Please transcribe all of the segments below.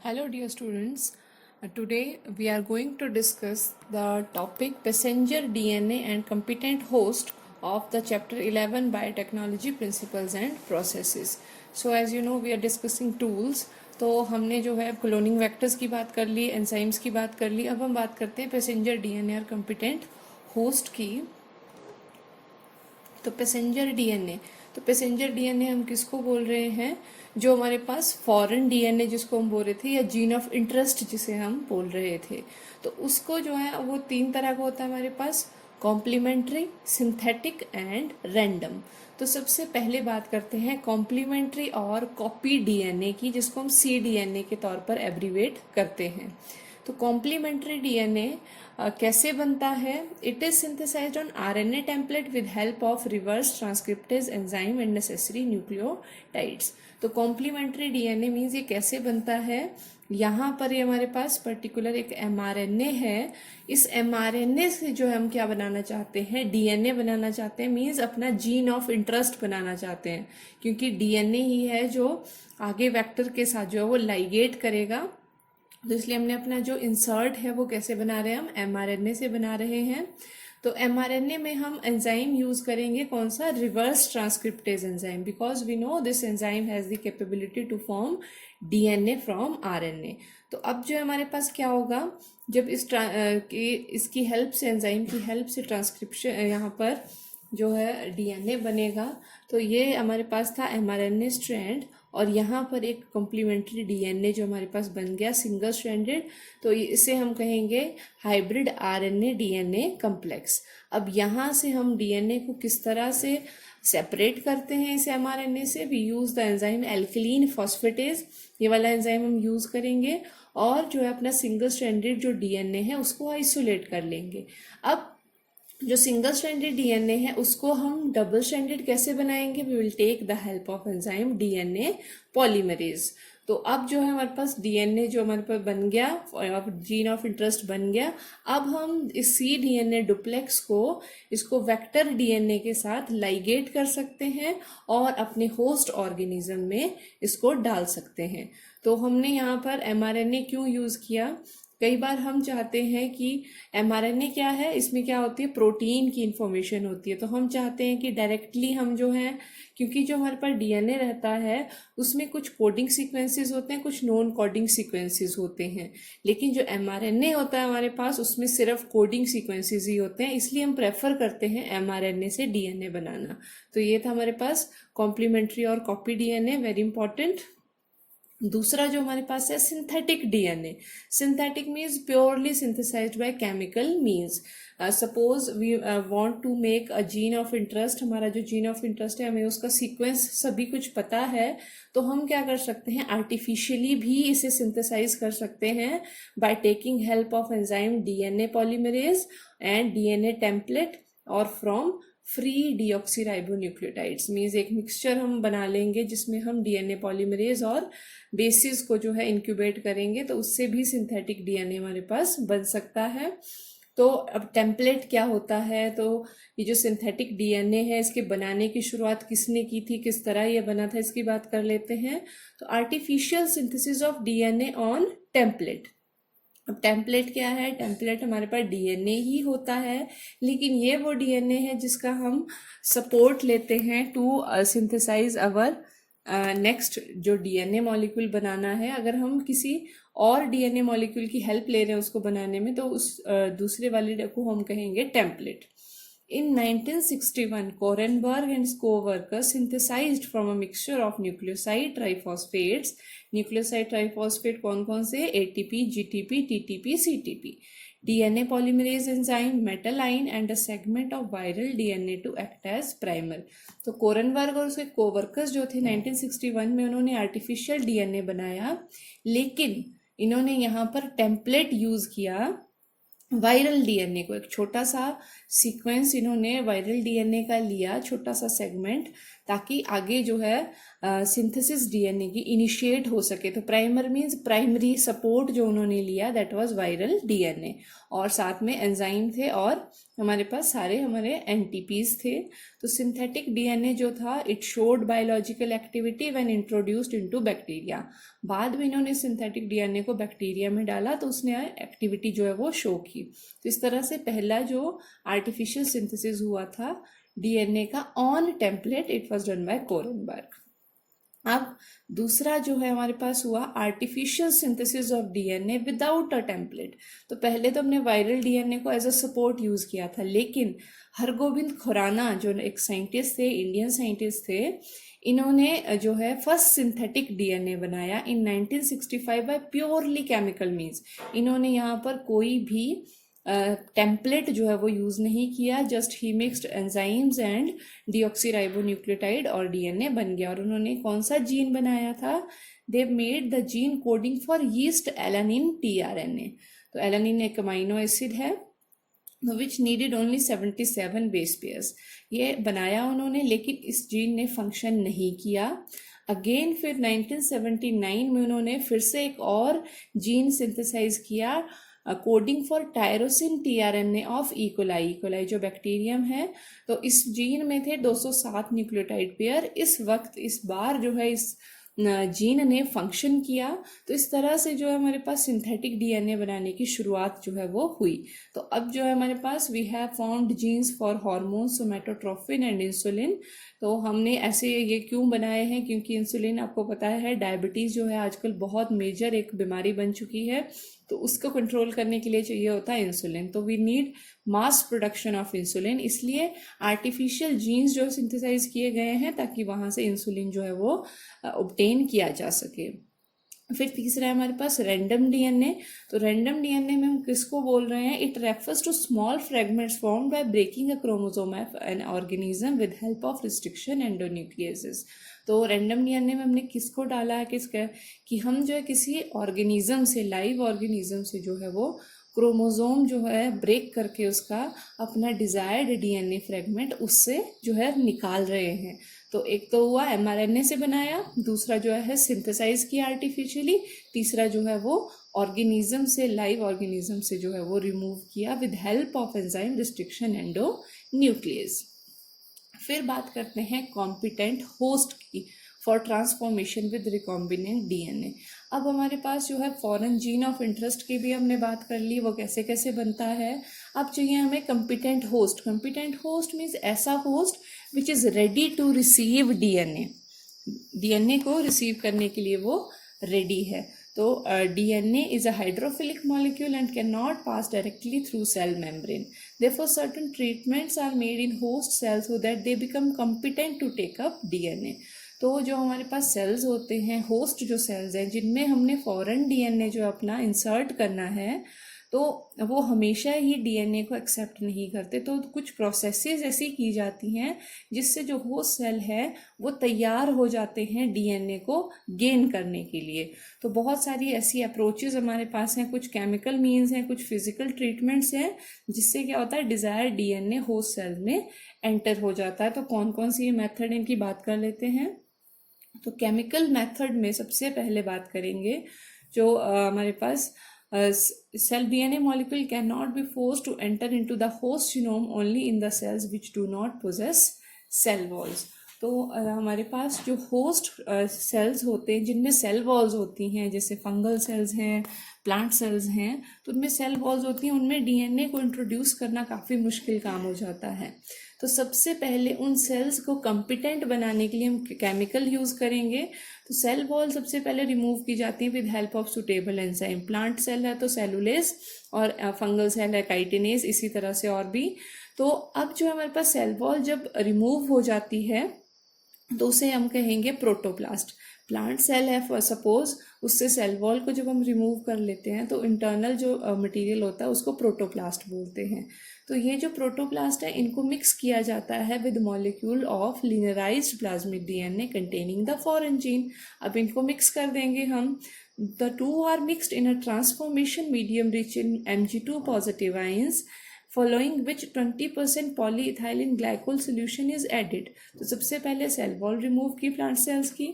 Hello, dear students. Today we are going to discuss the topic passenger DNA and competent host of the chapter 11 Biotechnology Principles and Processes. So, as you know, we are discussing tools. तो हमने जो है cloning vectors की बात कर ली, enzymes की बात कर ली. अब हम बात करते हैं पैसेंजर डीएनए और कंपिटेंट होस्ट की. तो पैसेंजर डीएनए हम किसको बोल रहे हैं? जो हमारे पास फॉरेन डीएनए जिसको हम बोल रहे थे, या जीन ऑफ इंटरेस्ट जिसे हम बोल रहे थे, तो उसको जो है वो 3 तरह का होता है हमारे पास: कॉम्प्लीमेंट्री, सिंथेटिक एंड रैंडम. तो सबसे पहले बात करते हैं कॉम्प्लीमेंट्री और कॉपी डीएनए की, जिसको हम सी डीएनए के तौर पर एब्रीवेट करते हैं. तो कॉम्प्लीमेंट्री डीएनए कैसे बनता है? It is synthesized on RNA template with help of reverse transcriptase enzyme and necessary nucleotides. तो कॉम्प्लीमेंट्री डीएनए मीन्स ये कैसे बनता है? यहाँ पर ये हमारे पास पर्टिकुलर एक एमआरएनए है. इस एमआरएनए से जो हम क्या बनाना चाहते हैं? डीएनए बनाना चाहते हैं. मीन्स अपना जीन ऑफ इंटरेस्ट बनाना चाहते हैं, क्योंकि डीएनए ही है जो आगे वेक्टर के साथ जो है वो लाइगेट करेगा. तो इसलिए हमने अपना जो इंसर्ट है वो कैसे बना रहे हैं? हम एमआरएनए से बना रहे हैं. तो एमआरएनए में हम एंजाइम यूज करेंगे. कौन सा? Reverse transcriptase enzyme, because we know this enzyme has the capability to form DNA from RNA. तो अब जो हमारे पास क्या होगा, जब इसकी हेल्प से, एंजाइम की हेल्प से ट्रांसक्रिप्शन यहाँ पर जो है डीएनए बनेगा. तो ये हमारे पास था एमआरएनए स्ट्रैंड, और यहाँ पर एक कॉम्प्लीमेंट्री डीएनए जो हमारे पास बन गया सिंगल स्ट्रैंडेड. तो इसे हम कहेंगे हाइब्रिड आरएनए डीएनए कम्प्लेक्स. अब यहाँ से हम डीएनए को किस तरह से सेपरेट करते हैं इस एमआरएनए से? We use the enzyme alkaline phosphatase. ये वाला एंजाइम हम यूज करेंगे, और जो है अपना सिंगल स्ट्रैंडेड जो डीएनए है उसको आइसोलेट कर लेंगे. अब जो सिंगल स्ट्रैंडेड डीएनए है उसको हम डबल स्ट्रैंडेड कैसे बनाएंगे? We will take the help of enzyme DNA polymerase. तो अब जो है हमारे पास डीएनए जो हमारे पास बन गया, जीन ऑफ इंटरेस्ट बन गया. अब हम इस सी डीएनए डुप्लेक्स को, इसको वेक्टर डीएनए के साथ लाइगेट कर सकते हैं और अपने होस्ट ऑर्गेनिज्म में इसको डाल सकते हैं. तो हमने यहाँ पर एमआरएनए क्यों यूज किया? कई बार हम चाहते हैं कि एमआरएनए क्या है, इसमें क्या होती है? प्रोटीन की इंफॉर्मेशन होती है. तो हम चाहते हैं कि डायरेक्टली हम जो है, क्योंकि जो हमारे पास डीएनए रहता है उसमें कुछ कोडिंग सीक्वेंसेस होते हैं, कुछ नॉन कोडिंग सीक्वेंसेस होते हैं. लेकिन जो एमआरएनए होता है हमारे पास, उसमें सिर्फ कोडिंग सीक्वेंसेस ही होते हैं. इसलिए हम प्रेफर करते हैं एमआरएनए से डीएनए बनाना. तो ये था हमारे पास कॉम्प्लीमेंट्री और कॉपी डीएनए, वेरी इंपॉर्टेंट. दूसरा जो हमारे पास है synthetic DNA. Synthetic means purely synthesized by chemical means. Suppose we want to make a gene of interest. हमारा जो जीन ऑफ इंटरेस्ट है, हमें उसका सीक्वेंस सभी कुछ पता है. तो हम क्या कर सकते हैं? आर्टिफिशियली भी इसे सिंथेसाइज कर सकते हैं by taking help of enzyme DNA polymerase and DNA template, और फ्रॉम फ्री डीऑक्सीराइबोन्यूक्लियोटाइड्स. मीन्स एक मिक्सचर हम बना लेंगे जिसमें हम डीएनए पॉलीमरेज और बेसिस को जो है इंक्यूबेट करेंगे. तो उससे भी सिंथेटिक डीएनए हमारे पास बन सकता है. तो अब टेम्पलेट क्या होता है? तो ये जो सिंथेटिक डीएनए है, इसके बनाने की शुरुआत किसने की थी, किस तरह ये बना था, इसकी बात कर लेते हैं. तो artificial synthesis of DNA on template. अब टेम्पलेट क्या है? टेम्पलेट हमारे पास डीएनए ही होता है, लेकिन ये वो डीएनए है जिसका हम सपोर्ट लेते हैं टू सिंथेसाइज अवर नेक्स्ट जो डीएनए मॉलिक्यूल बनाना है. अगर हम किसी और डीएनए मॉलिक्यूल की हेल्प ले रहे हैं उसको बनाने में, तो उस दूसरे वाले को हम कहेंगे template. In 1961, Korenberg and co-workers synthesized from a mixture of nucleoside triphosphates. Nucleoside triphosphate कौन-कौन से? ATP, GTP, TTP, CTP. DNA polymerase enzyme, metalline and a segment of viral DNA to act as primer. तो कोरनबर्ग और उसके coworkers जो थे 1961 में, उन्होंने artificial DNA बनाया, लेकिन इन्होंने यहाँ पर टेम्पलेट यूज किया वायरल डीएनए को. एक छोटा सा सीक्वेंस इन्होंने वायरल डीएनए का लिया, छोटा सा सेगमेंट, ताकि आगे जो है सिंथेसिस डीएनए की इनिशिएट हो सके। तो प्राइमर मीन्स प्राइमरी सपोर्ट जो उन्होंने लिया दैट वाज वायरल डीएनए, और साथ में एंजाइम थे और हमारे पास सारे हमारे एनटीपीज थे। तो सिंथेटिक डीएनए जो था it showed biological activity when introduced into bacteria. बाद में इन्होंने सिंथेटिक डीएनए को बैक्टीरिया में डाला तो उसने एक्टिविटी जो है वो शो की। तो इस तरह से पहला जो आर्टिफिशियल सिंथेसिस हुआ था डीएनए का on template it was done by Kornberg. अब दूसरा जो है हमारे पास हुआ artificial synthesis of DNA without a template. तो पहले तो हमने वायरल डीएनए को एज अ सपोर्ट यूज किया था, लेकिन हरगोविंद खुराना जो एक साइंटिस्ट थे, इंडियन साइंटिस्ट थे, इन्होंने जो है फर्स्ट सिंथेटिक डीएनए बनाया इन 1965 बाय प्योरली केमिकल मीन्स। इन्होंने यहाँ पर कोई भी टेम्पलेट जो है वो यूज नहीं किया, just he mixed enzymes and deoxyribonucleotide और डीएनए बन गया। और उन्होंने कौन सा जीन बनाया था? They made the gene coding for yeast alanine tRNA. तो एलानिन एक अमाइनो एसिड है विच नीडेड ओनली 77 बेस पेयर्स। ये बनाया उन्होंने, लेकिन इस जीन ने फंक्शन नहीं किया। अगेन फिर 1979 में उन्होंने फिर से एक और जीन सिंथेसाइज किया coding for tyrosine tRNA of E coli. E coli जो बैक्टीरियम है, तो इस जीन में थे 207 न्यूक्लियोटाइड पेयर। इस वक्त इस बार जो है इस जीन ने फंक्शन किया। तो इस तरह से जो है हमारे पास सिंथेटिक डीएनए बनाने की शुरुआत जो है वो हुई। तो अब जो है हमारे पास we have found genes for hormone, somatotrophin and insulin. तो हमने ऐसे ये क्यों बनाए हैं? क्योंकि इंसुलिन आपको पता है डायबिटीज़ जो है आजकल बहुत मेजर एक बीमारी बन चुकी है, तो उसको कंट्रोल करने के लिए चाहिए होता है इंसुलिन। तो we need mass production of insulin, इसलिए आर्टिफिशियल जीन्स जो सिंथेसाइज किए गए हैं ताकि वहाँ से इंसुलिन जो है वो ऑब्टेन किया जा सके। फिर तीसरा है हमारे पास रैंडम डीएनए। तो रैंडम डीएनए में हम किसको बोल रहे हैं? It refers to small fragments formed by breaking a chromosome of an organism with help of restriction endonucleases. तो रैंडम डीएनए में हमने किसको डाला है? किसका कि हम जो है किसी ऑर्गेनिज्म से, लाइव ऑर्गेनिज्म से जो है वो क्रोमोसोम जो है ब्रेक करके उसका अपना डिजायर्ड डीएनए फ्रेगमेंट उससे जो है निकाल रहे हैं। तो एक तो हुआ एमआरएनए से बनाया, दूसरा जो है सिंथेसाइज किया आर्टिफिशियली, तीसरा जो है वो ऑर्गेनिज्म से, लाइव ऑर्गेनिज्म से जो है वो रिमूव किया with help of enzyme restriction endonuclease. फिर बात करते हैं कॉम्पिटेंट होस्ट की for transformation with recombinant DNA. अब हमारे पास जो है फॉरेन जीन ऑफ इंटरेस्ट की भी हमने बात कर ली, वो कैसे कैसे बनता है। अब चाहिए हमें competent host. Competent host means ऐसा host which is ready to receive DNA. DNA को रिसीव करने के लिए वो रेडी है। तो DNA is a hydrophilic molecule and cannot pass directly through cell membrane. Therefore, certain treatments are made in host cells so that they become competent to take up DNA. तो जो हमारे पास sales होते हैं, host जो sales हैं जिनमें हमने foreign DNA जो अपना इंसर्ट करना है, तो वो हमेशा ही डीएनए को एक्सेप्ट नहीं करते। तो कुछ प्रोसेसेस ऐसी की जाती हैं जिससे जो होस्ट सेल है वो तैयार हो जाते हैं डीएनए को गेन करने के लिए। तो बहुत सारी ऐसी अप्रोचेस हमारे पास हैं, कुछ केमिकल मीन्स हैं, कुछ फिजिकल ट्रीटमेंट्स हैं, जिससे क्या होता है डिजायर्ड डीएनए होस्ट सेल में एंटर हो जाता है। तो कौन कौन सी मेथड इनकी बात कर लेते हैं। तो केमिकल मेथड में सबसे पहले बात करेंगे जो हमारे पास cell DNA molecule cannot be forced to enter into the host genome only in the cells which do not possess cell walls. तो हमारे पास जो होस्ट सेल्स होते हैं जिनमें सेल वॉल्स होती हैं, जैसे फंगल सेल्स हैं, प्लांट सेल्स हैं, तो उनमें सेल वॉल्स होती हैं, उनमें डीएनए को इंट्रोड्यूस करना काफ़ी मुश्किल काम हो जाता है। तो सबसे पहले उन सेल्स को कॉम्पिटेंट बनाने के लिए हम केमिकल यूज़ करेंगे। तो सेल वॉल सबसे पहले रिमूव की जाती है with help of suitable enzyme. Plant cell है तो सेलुलेज, और फंगल सेल है काइटिनेज, इसी तरह से और भी। तो अब जो हमारे पास सेल वॉल जब रिमूव हो जाती है तो उसे हम कहेंगे प्रोटोप्लास्ट। प्लांट सेल है सपोज, उससे सेल वॉल को जब हम रिमूव कर लेते हैं तो इंटरनल जो मटेरियल होता है उसको प्रोटोप्लास्ट बोलते हैं। तो ये जो प्रोटोप्लास्ट है इनको मिक्स किया जाता है with molecule of linearized plasmic DNA containing the foreign gene. अब इनको मिक्स कर देंगे हम। The two are mixed in a transformation medium rich in Mg2 positive ions following which 20% polyethylene glycol solution is added. तो सबसे पहले cell wall remove की plant cells की,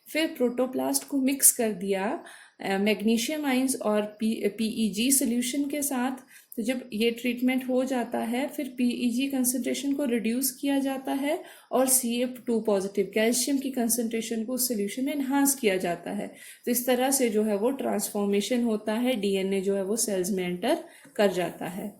फिर प्रोटोप्लास्ट को मिक्स कर दिया मैग्नीशियम आइंस और पीईजी सोल्यूशन के साथ। तो जब ये ट्रीटमेंट हो जाता है फिर पीईजी कंसंट्रेशन को रिड्यूस किया जाता है और CF2 पॉजिटिव कैल्शियम की कंसंट्रेशन को उस सोल्यूशन में एनहांस किया जाता है। तो इस तरह से जो है वो ट्रांसफॉर्मेशन होता है, डीएनए जो है वो सेल्स में एंटर कर जाता है।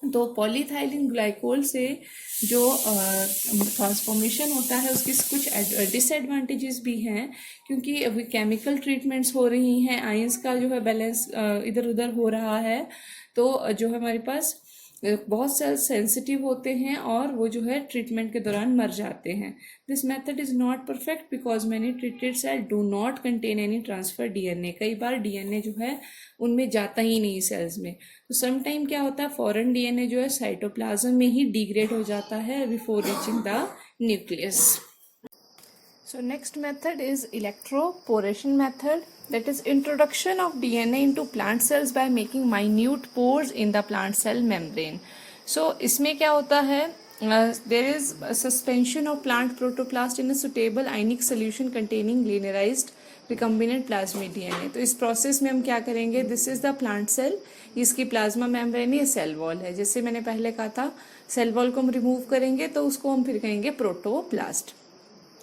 तो पॉलीथाइलिन ग्लाइकोल से जो ट्रांसफॉर्मेशन होता है उसकी कुछ डिसएडवांटेजेस भी हैं, क्योंकि अभी केमिकल ट्रीटमेंट्स हो रही हैं, आयंस का जो है बैलेंस इधर उधर हो रहा है। तो जो हमारे पास बहुत सेल्स सेंसिटिव होते हैं और वो जो है ट्रीटमेंट के दौरान मर जाते हैं। This method is not perfect because many treated cell do not contain any transfer DNA. कई बार डीएनए जो है उनमें जाता ही नहीं सेल्स में। तो सम टाइम क्या होता है, फॉरेन डीएनए जो है साइटोप्लाज्म में ही डिग्रेड हो जाता है before reaching the nucleus. So next method is electroporation method, that is introduction of DNA into plant cells by making minute pores in the plant cell membrane. So इसमें क्या होता है, there is a suspension of plant protoplast in a suitable ionic solution containing linearized recombinant plasmid DNA. तो इस process में हम क्या करेंगे, this is the plant cell, इसकी प्लाज्मा मेम्ब्रेन ये सेल वॉल है। जैसे मैंने पहले कहा था सेल वॉल को हम रिमूव करेंगे तो उसको हम फिर कहेंगे प्रोटोप्लास्ट।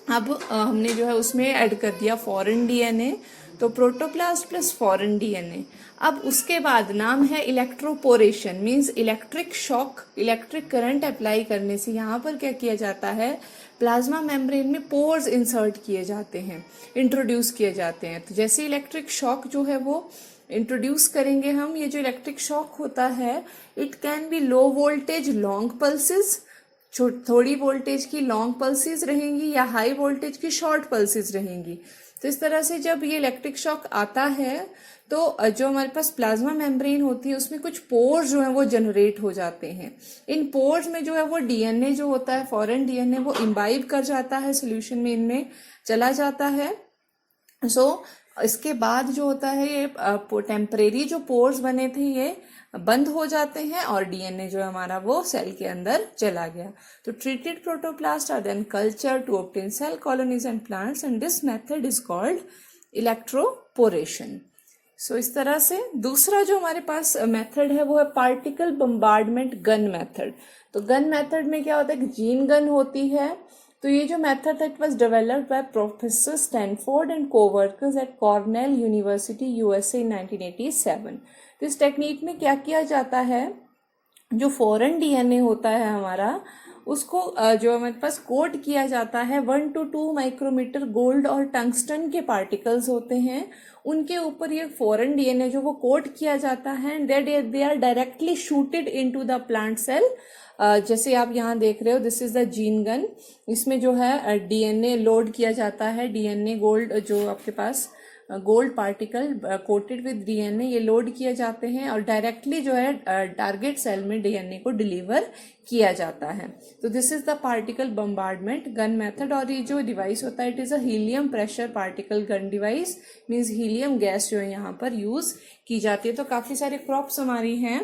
अब हमने जो है उसमें ऐड कर दिया फॉरेन डीएनए, तो प्रोटोप्लास्ट प्लस फॉरेन डीएनए। अब उसके बाद नाम है electroporation, means electric shock, electric current apply करने से यहाँ पर क्या किया जाता है, प्लाज्मा मेम्ब्रेन में पोर्स इंसर्ट किए जाते हैं, इंट्रोड्यूस किए जाते हैं। तो जैसे इलेक्ट्रिक शॉक जो है वो इंट्रोड्यूस करेंगे हम, ये जो इलेक्ट्रिक शॉक होता है it can be low voltage long pulses, थोड़ी वोल्टेज की लॉन्ग पल्सेस रहेंगी या हाई वोल्टेज की शॉर्ट पल्सेस रहेंगी। तो इस तरह से जब ये इलेक्ट्रिक शॉक आता है तो जो हमारे पास प्लाज्मा मेम्ब्रेन होती है उसमें कुछ पोर्स जो है वो जनरेट हो जाते हैं। इन पोर्स में जो है वो डीएनए जो होता है फॉरेन डीएनए वो इम्बाइब कर जाता है सोल्यूशन में, इनमें चला जाता है। इसके बाद जो होता है ये टेम्परेरी जो पोर्स बने थे ये बंद हो जाते हैं और डीएनए जो है हमारा वो सेल के अंदर चला गया। तो treated protoplast are then culture to obtain cell colonies and plants and this method is called electroporation. So इस तरह से दूसरा जो हमारे पास मेथड है वो है पार्टिकल बम्बार्डमेंट गन मेथड। तो गन मेथड में क्या होता है कि जीन गन होती है। तो ये जो मेथड है it was developed by professor Stanford and coworkers at Cornell University USA in 1987। तो इस टेक्निक में क्या किया जाता है, जो फॉरेन डीएनए होता है हमारा उसको जो हमारे पास कोट किया जाता है 1 to 2 माइक्रोमीटर गोल्ड और टंगस्टन के पार्टिकल्स होते हैं, उनके ऊपर ये फॉरेन डीएनए जो वो कोट किया जाता है and they are directly shooted into the plant cell. जैसे आप यहाँ देख रहे हो this is the gene gun, इसमें जो है डीएनए लोड किया जाता है, डीएनए गोल्ड जो आपके पास gold particle coated with DNA ये लोड किए जाते हैं और डायरेक्टली जो है टारगेट सेल में डीएनए को डिलीवर किया जाता है। तो this is the particle bombardment gun method. और ये जो डिवाइस होता है it is a helium pressure particle gun device, means helium gas जो है यहाँ पर यूज की जाती है। तो काफी सारे क्रॉप्स हमारी हैं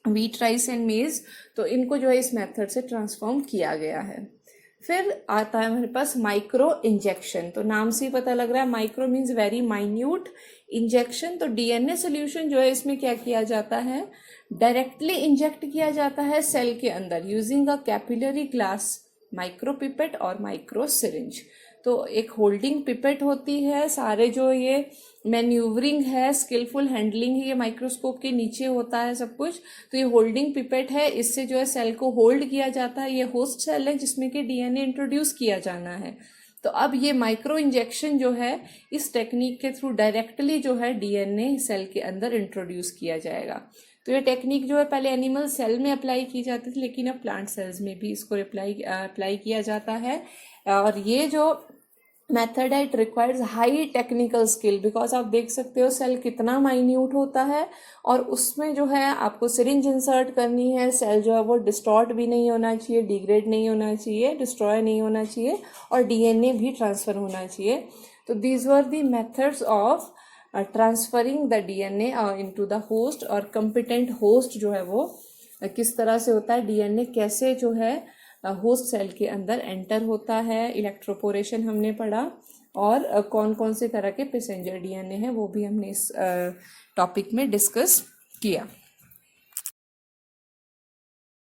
व्हीट, राइस एंड मेज, तो इनको जो है इस मेथड से ट्रांसफॉर्म किया गया है। फिर आता है हमारे पास माइक्रो इंजेक्शन। तो नाम से ही पता लग रहा है micro means very minute, injection. तो डीएनए सोल्यूशन जो है इसमें क्या किया जाता है, डायरेक्टली इंजेक्ट किया जाता है सेल के अंदर using a capillary glass micro pipette और माइक्रो सिरिंज। तो एक होल्डिंग पिपेट होती है, सारे जो ये मैन्यूवरिंग है, स्किलफुल हैंडलिंग है, ये माइक्रोस्कोप के नीचे होता है सब कुछ। तो ये होल्डिंग पिपेट है, इससे जो है सेल को होल्ड किया जाता है। ये होस्ट सेल है जिसमें कि डीएनए इंट्रोड्यूस किया जाना है। तो अब ये माइक्रो इंजेक्शन जो है इस टेक्निक के थ्रू डायरेक्टली जो है डीएनए सेल के अंदर इंट्रोड्यूस किया जाएगा। तो ये टेक्निक जो है पहले एनिमल सेल में अप्लाई की जाती थी, लेकिन अब प्लांट सेल्स में भी इसको अप्लाई किया जाता है। और ये जो मेथड है it requires high technical skill, because आप देख सकते हो सेल कितना माइन्यूट होता है और उसमें जो है आपको सिरिंज इंसर्ट करनी है। सेल जो है वो डिस्टॉर्ट भी नहीं होना चाहिए, डिग्रेड नहीं होना चाहिए, डिस्ट्रॉय नहीं होना चाहिए और डीएनए भी ट्रांसफर होना चाहिए। तो these were the methods of transferring the DNA into the host, और कंपिटेंट होस्ट जो है वो किस तरह से होता है डीएनए, कैसे जो है होस्ट सेल के अंदर एंटर होता है, इलेक्ट्रोपोरेशन हमने पढ़ा, और कौन कौन से तरह के पैसेंजर डीएनए हैं वो भी हमने इस टॉपिक में डिस्कस किया।